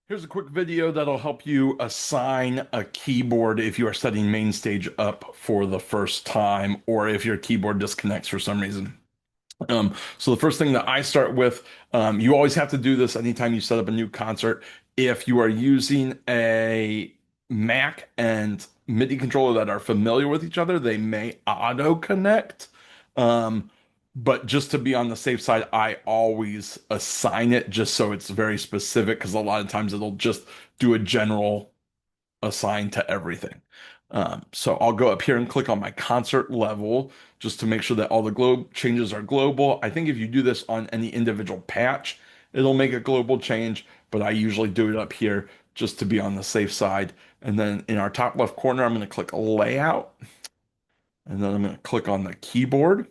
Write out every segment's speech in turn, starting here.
Here's a quick video that'll help you assign a keyboard if you are setting MainStage up for the first time or if your keyboard disconnects for some reason. So the first thing that I start with, you always have to do this anytime you set up a new concert. If you are using a Mac and MIDI controller that are familiar with each other, they may auto connect. Um, but just to be on the safe side, I always assign it just so it's very specific because a lot of times it'll just do a general assign to everything. So I'll go up here and click on my concert level just to make sure that all the globe changes are global. I think if you do this on any individual patch, it'll make a global change, but I usually do it up here just to be on the safe side. And then in our top left corner, I'm going to click layout, and then I'm going to click on the keyboard.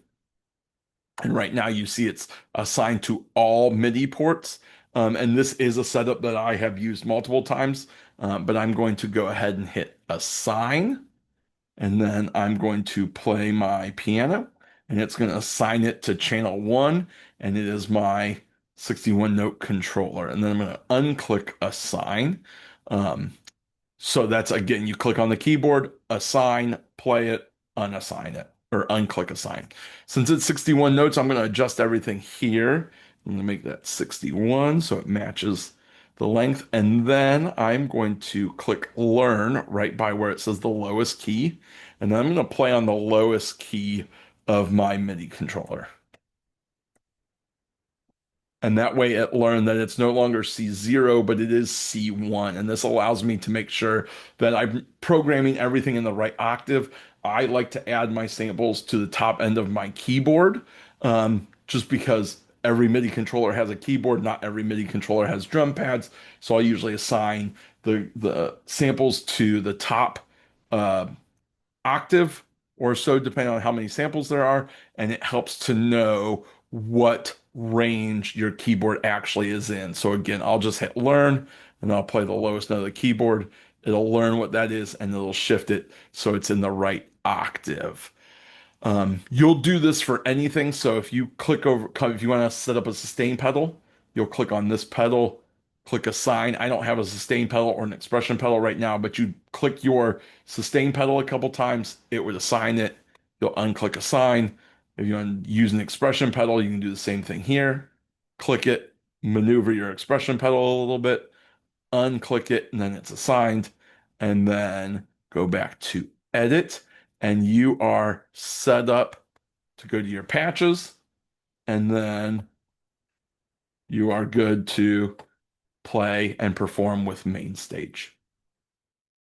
And right now you see it's assigned to all MIDI ports. And this is a setup that I have used multiple times, but I'm going to go ahead and hit assign. And then I'm going to play my piano and it's going to assign it to channel one. And it is my 61 note controller. And then I'm going to unclick assign. Um, so that's again, you click on the keyboard, assign, play it, unassign it, or unclick assign. Since it's 61 notes, I'm going to adjust everything here. I'm going to make that 61 so it matches the length. And then I'm going to click learn right by where it says the lowest key. And then I'm going to play on the lowest key of my MIDI controller. And that way it learned that it's no longer C0, but it is C1. And this allows me to make sure that I'm programming everything in the right octave. I like to add my samples to the top end of my keyboard, just because every MIDI controller has a keyboard. Not every MIDI controller has drum pads. So I usually assign the samples to the top uh, octave or so, depending on how many samples there are, and it helps to know what range your keyboard actually is in. So again, I'll just hit learn and I'll play the lowest note of the keyboard. It'll learn what that is and it'll shift it so it's in the right octave. You'll do this for anything. So if you click over, if you want to set up a sustain pedal, you'll click on this pedal, click assign. I don't have a sustain pedal or an expression pedal right now, but you click your sustain pedal a couple times, it would assign it. You'll unclick assign. If you want to use an expression pedal, you can do the same thing here. Click it, maneuver your expression pedal a little bit, unclick it, and then it's assigned. And then go back to edit, and you are set up to go to your patches, and then you are good to play and perform with MainStage.